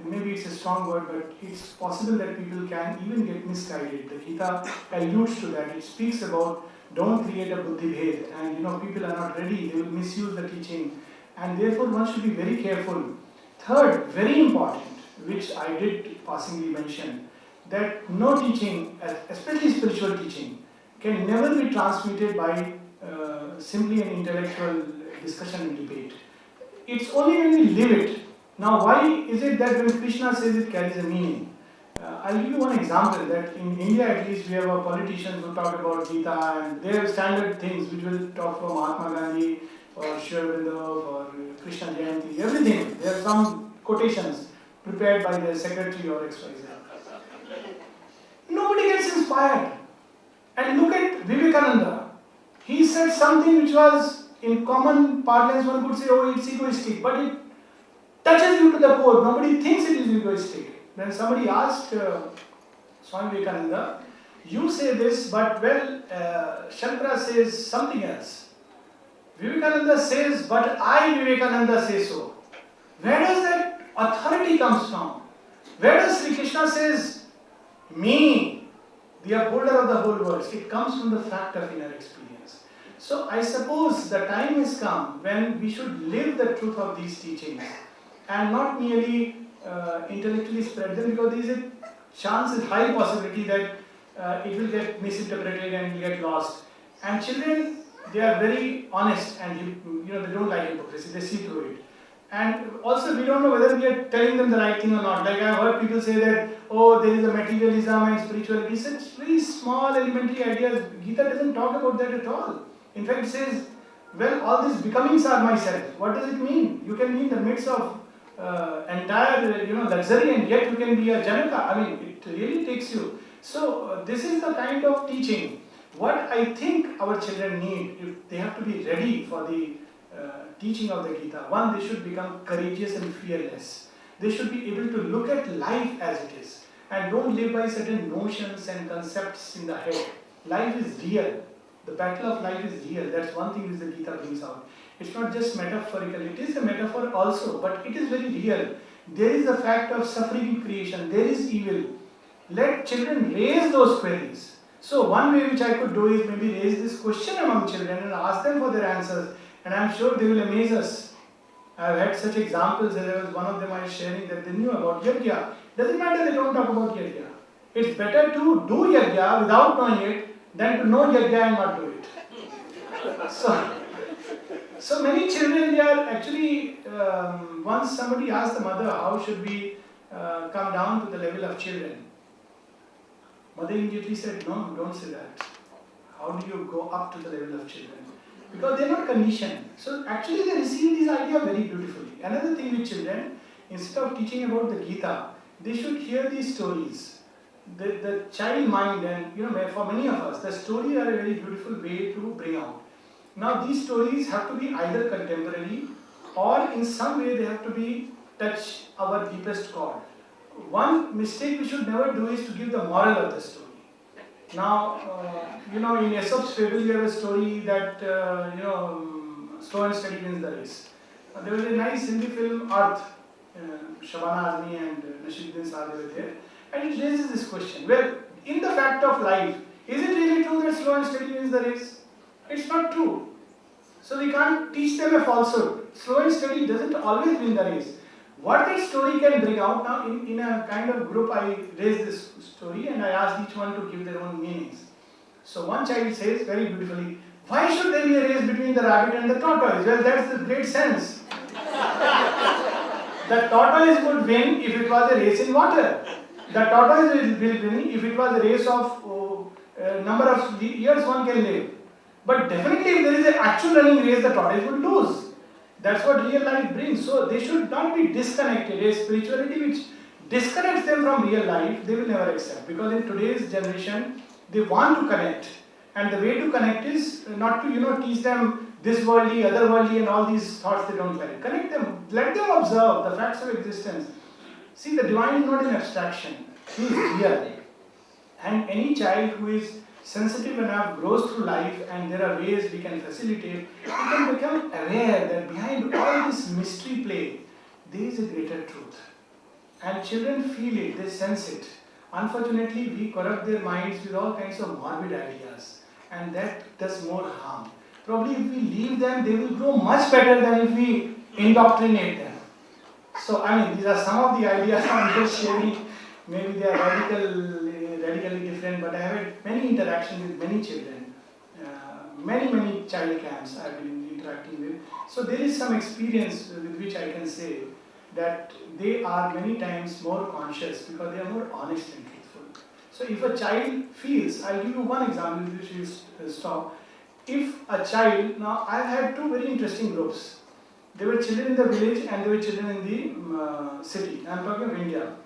maybe it's a strong word, but it's possible that people can even get misguided. The Gita alludes to that. It speaks about don't create a buddhi bhed, and people are not ready, they will misuse the teaching, and therefore one should be very careful. Third, very important, which I did passingly mention, that no teaching, especially spiritual teaching, can never be transmitted by simply an intellectual discussion and debate. It's only when we live it. Now, why is it that when Krishna says it carries a meaning? I'll give you one example, that in India at least we have politicians who talk about Gita, and they have standard things which will talk from Mahatma Gandhi or Aurobindo or Krishna Jayanti, everything. There are some quotations prepared by the secretary or XYZ. Nobody gets inspired. And look at Vivekananda. He said something which was, in common parlance, one could say, oh, it's egoistic, but it touches you to the core. Nobody thinks it is egoistic. Then somebody asked Swami Vivekananda, you say this, but Shankara says something else. Vivekananda says, but I, Vivekananda, say so. Where does that authority comes from? Where does Sri Krishna says, me, the upholder of the whole world? It comes from the fact of inner experience. So I suppose the time has come when we should live the truth of these teachings and not merely intellectually spread them, because there is a chance, a high possibility that it will get misinterpreted and will get lost. And children, they are very honest, and they don't like hypocrisy, they see through it. And also we don't know whether we are telling them the right thing or not. Like I've heard people say that, oh, there is a materialism and spirituality. It's very small elementary ideas. Gita doesn't talk about that at all. In fact, it says, well, all these becomings are myself. What does it mean? You can be in the midst of entire luxury, and yet you can be a Janaka. It really takes you. So this is the kind of teaching. What I think our children need, if they have to be ready for the teaching of the Gita. One, they should become courageous and fearless. They should be able to look at life as it is and don't live by certain notions and concepts in the head. Life is real. The battle of life is real. That's one thing which the Gita brings out. It's not just metaphorical, it is a metaphor also, but it is very real. There is a fact of suffering in creation, there is evil. Let children raise those queries. So one way which I could do is maybe raise this question among children and ask them for their answers, and I'm sure they will amaze us. I've had such examples, and there was one of them I was sharing that they knew about yajna. Doesn't matter they don't talk about yajna. It's better to do yajna without knowing it than to know yajna and not do it. So many children, they are actually, once somebody asked the mother, how should we come down to the level of children? Mother immediately said, no, don't say that. How do you go up to the level of children? Because they are not conditioned. So actually they receive this idea very beautifully. Another thing with children, instead of teaching about the Gita, they should hear these stories. The child mind, and for many of us, the stories are a very beautiful way to bring out. Now these stories have to be either contemporary or in some way they have to be touch our deepest chord. One mistake we should never do is to give the moral of the story. Now, in Aesop's fable you have a story that, slow and steady wins the race. There was a nice Hindi film, Earth, Shabana Azmi and Nashiruddin Saad were there, and it raises this question, well, in the fact of life, is it really true that slow and steady wins the race? It's not true. So we can't teach them a falsehood. Slow and steady doesn't always win the race. What that story can bring out, now in a kind of group I raised this story and I asked each one to give their own meanings. So one child says very beautifully, why should there be a race between the rabbit and the tortoise? Well, that's the great sense. The tortoise would win if it was a race in water. The tortoise will win if it was a race of number of years one can live. But definitely if there is an actual running race, the tortoise would lose. That's what real life brings. So they should not be disconnected. A spirituality which disconnects them from real life, they will never accept. Because in today's generation, they want to connect. And the way to connect is not to teach them this worldly, other worldly and all these thoughts they don't like. Connect them. Let them observe the facts of existence. See, the divine is not an abstraction. He is real. And any child who is sensitive enough grows through life, and there are ways we can facilitate, we can become aware that behind all this mystery play, there is a greater truth. And children feel it, they sense it. Unfortunately, we corrupt their minds with all kinds of morbid ideas, and that does more harm. Probably if we leave them, they will grow much better than if we indoctrinate them. So, these are some of the ideas I'm just sharing. Maybe they are radically different, but I have had many interactions with many children. Many child camps I have been interacting with. So there is some experience with which I can say that they are many times more conscious because they are more honest and truthful. So if a child feels, I'll give you one example which is stop. If a child, now I've had two very interesting groups. There were children in the village and there were children in the city. I'm talking of India.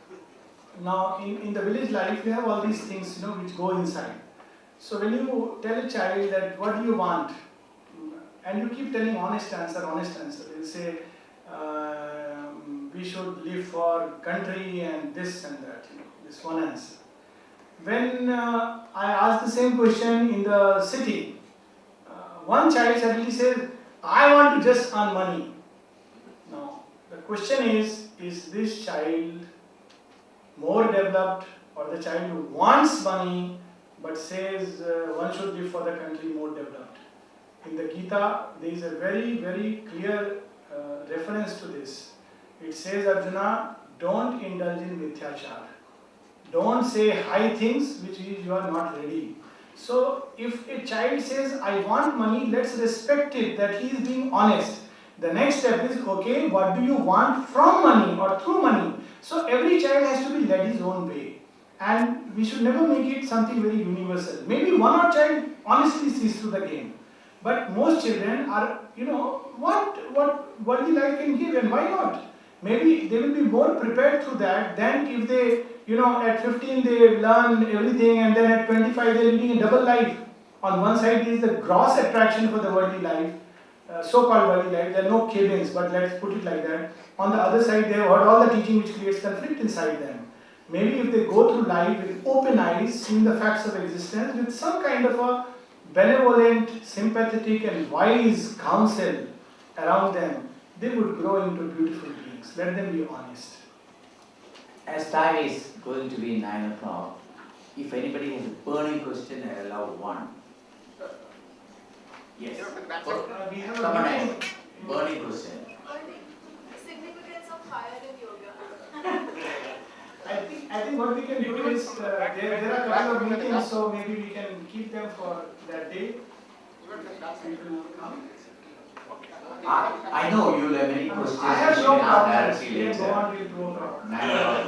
Now in the village life, we have all these things which go inside. So when you tell a child that what do you want, and you keep telling honest answer, they'll say we should live for country and this and that, this one answer. When I ask the same question in the city, one child suddenly says, I want to just earn money. Now the question is this child more developed, or the child who wants money but says one should live for the country more developed? In the Gita, there is a very, very clear reference to this. It says, Arjuna, don't indulge in mithyachar. Don't say high things which you are not ready. So if a child says, I want money, let's respect it, that he is being honest. The next step is, okay, what do you want from money or through money? So every child has to be led his own way. And we should never make it something very universal. Maybe one or child honestly sees through the game. But most children are, what worldly life can give and why not? Maybe they will be more prepared through that than if they, at 15 they learn everything and then at 25 they're leading a double life. On one side is the gross attraction for the worldly life, so-called worldly life. There are no cabins, but let's put it like that. On the other side, they have heard all the teaching which creates conflict inside them. Maybe if they go through life with open eyes, seeing the facts of existence, with some kind of a benevolent, sympathetic and wise counsel around them, they would grow into beautiful beings. Let them be honest. As time is going to be 9 o'clock, if anybody has a burning question, I allow one. Yes. We have Come on, a burning question. Significance of fire in yoga. I think what we can do is, there are a couple of meetings, so maybe we can keep them for that day. People come. I know you will have many questions. I have which no you can ask problems. directly We can later. go on till 2 o'clock. 9 o'clock.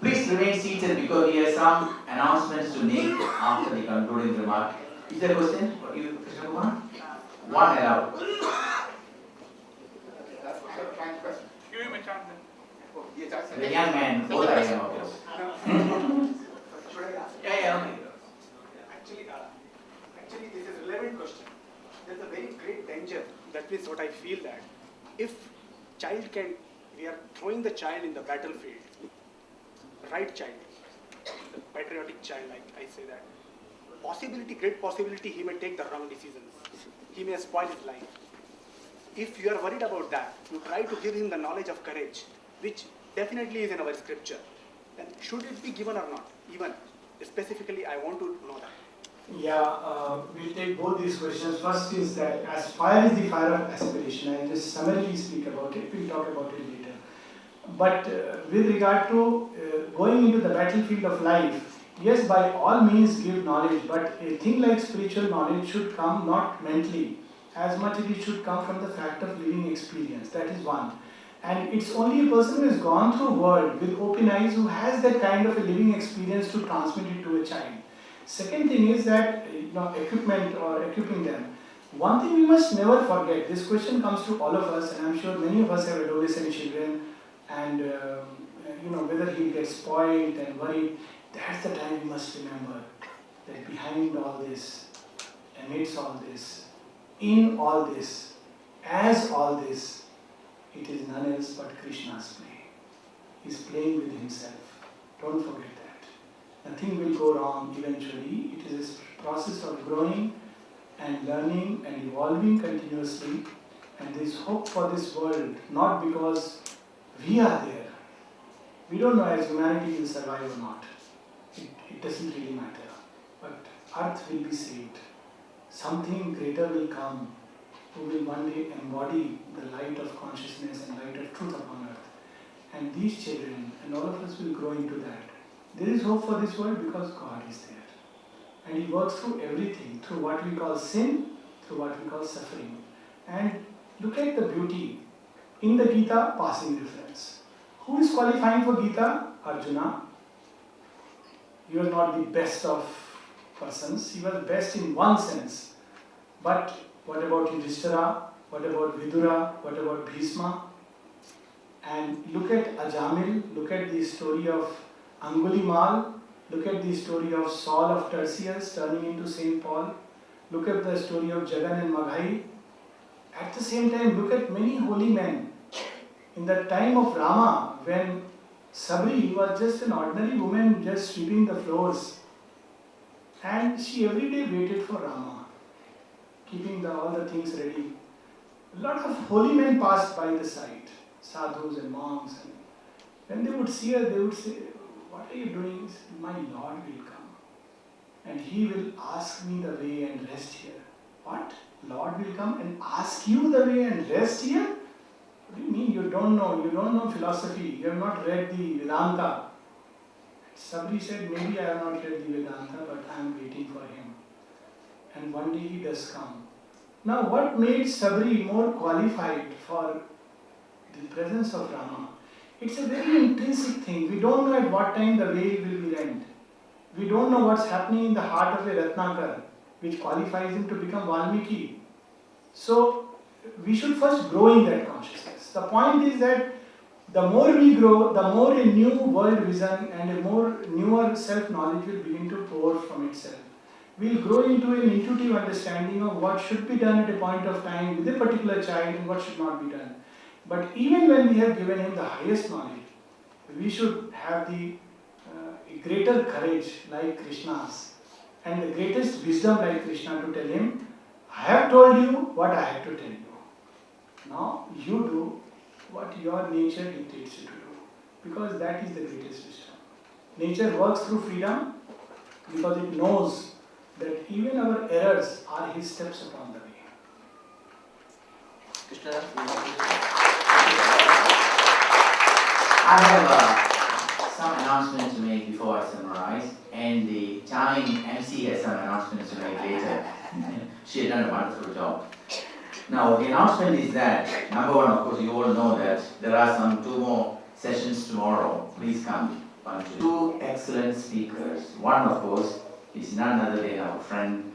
Please remain seated because we have some announcements to make after the concluding remark. Is there a question for you, Krishna Kumar? One allowed. Give him a chance then. The young man, both I am, of course. Should I ask? Yeah, okay. Actually, this is a relevant question. There's a very great danger. That means what I feel that if we are throwing the child in the battlefield, right child, the patriotic child, like I say that, great possibility he may take the wrong decisions. He may spoil his life. If you are worried about that, you try to give him the knowledge of courage, which definitely is in our scripture. Then should it be given or not? Even specifically, I want to know that. Yeah, we'll take both these questions. First is that as fire is the fire of aspiration, I'll just summarily speak about it, we'll talk about it later. But with regard to going into the battlefield of life, yes, by all means give knowledge, but a thing like spiritual knowledge should come not mentally, as much as it should come from the fact of living experience. That is one. And it's only a person who has gone through world with open eyes who has that kind of a living experience to transmit it to a child. Second thing is that equipment or equipping them. One thing we must never forget, this question comes to all of us, and I'm sure many of us have adolescent children, and whether he gets spoiled and worried, that's the time we must remember that behind all this, amidst all this, in all this, as all this, it is none else but Krishna's play. He's playing with himself. Don't forget that. Nothing will go wrong eventually. It is a process of growing and learning and evolving continuously. And there is hope for this world, not because we are there. We don't know as humanity will survive or not. It doesn't really matter. But earth will be saved. Something greater will come who will one day embody the light of consciousness and light of truth upon earth. And these children and all of us will grow into that. There is hope for this world because God is there. And He works through everything, through what we call sin, through what we call suffering. And look at the beauty. In the Gita, passing reference. Who is qualifying for Gita? Arjuna. He was not the best of persons. He was best in one sense. But what about Yudhishthira? What about Vidura? What about Bhishma? And look at Ajamil. Look at the story of Angulimal. Look at the story of Saul of Tarsus turning into Saint Paul. Look at the story of Jagan and Maghai. At the same time, look at many holy men. In the time of Rama, when Sabri was just an ordinary woman just sweeping the floors, and she every day waited for Rama, keeping all the things ready. A lot of holy men passed by the side, sadhus and monks. And when they would see her, they would say, "What are you doing?" "My Lord will come, and He will ask me the way and rest here." "What? Lord will come and ask you the way and rest here?" "What do you mean? You don't know. You don't know philosophy. You have not read the Vedanta." Sabri said, "Maybe I have not read the Vedanta, but I am waiting for Him. And one day He does come." Now, what made Sabri more qualified for the presence of Rama? It's a very intrinsic thing. We don't know at what time the veil will be rent. We don't know what's happening in the heart of a Ratnakar, which qualifies him to become Valmiki. So, we should first grow in that consciousness. The point is that the more we grow, the more a new world vision and a more newer self-knowledge will begin to pour from itself. We'll grow into an intuitive understanding of what should be done at a point of time with a particular child and what should not be done. But even when we have given him the highest knowledge, we should have the greater courage like Krishna's and the greatest wisdom like Krishna to tell him, "I have told you what I have to tell you. Now you do what your nature dictates you to do." Because that is the greatest wisdom. Nature works through freedom because it knows that even our errors are His steps upon the way. Krishna, I have some announcements to make before I summarize, and the charming MC has some announcements to make later. She has done a wonderful job. Now, the announcement is that, number one, of course, you all know that there are two more sessions tomorrow. Please come. two excellent speakers. One, of course, is none other than our friend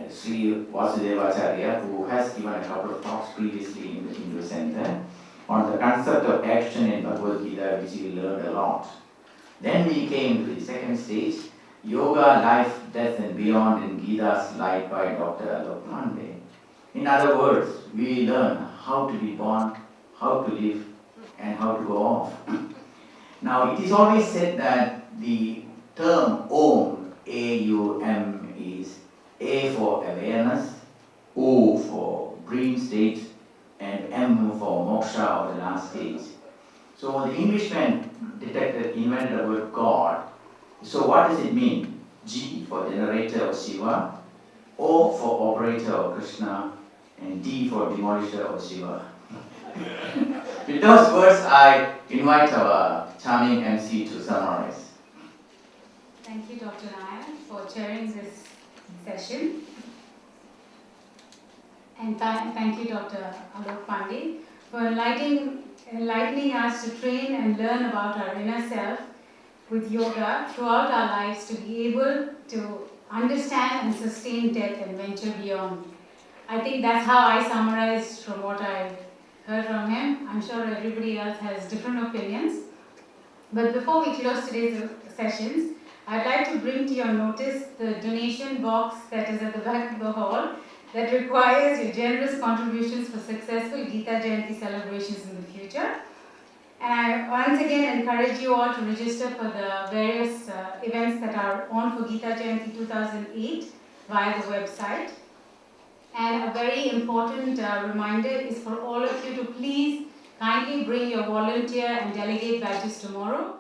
Sri Vasudevacharya, who has given a couple of talks previously in the Hindu Center on the concept of action in Bhagavad Gita, which we learned a lot. Then we came to the second stage, Yoga, Life, Death and Beyond in Gita's Light by Dr. Alok Pandey. In other words, we learn how to be born, how to live, and how to go off. Now, it is always said that the term Om, A-U-M, is A for awareness, O for dream state, and M for moksha, or the last stage. So the Englishman invented the word God. So what does it mean? G for generator or Shiva, O for operator or Krishna, and D for demolisher or Shiva. With those words, I invite our charming MC to summarize. Thank you, Dr. Nayan, for chairing this session. And thank you, Dr. Alok Pandey, for enlightening us to train and learn about our inner self with yoga throughout our lives, to be able to understand and sustain death and venture beyond. I think that's how I summarized from what I heard from him. I'm sure everybody else has different opinions. But before we close today's sessions, I'd like to bring to your notice the donation box that is at the back of the hall that requires your generous contributions for successful Gita Jayanti celebrations in the future. And I once again encourage you all to register for the various events that are on for Gita Jayanti 2008 via the website. And a very important reminder is for all of you to please kindly bring your volunteer and delegate badges tomorrow.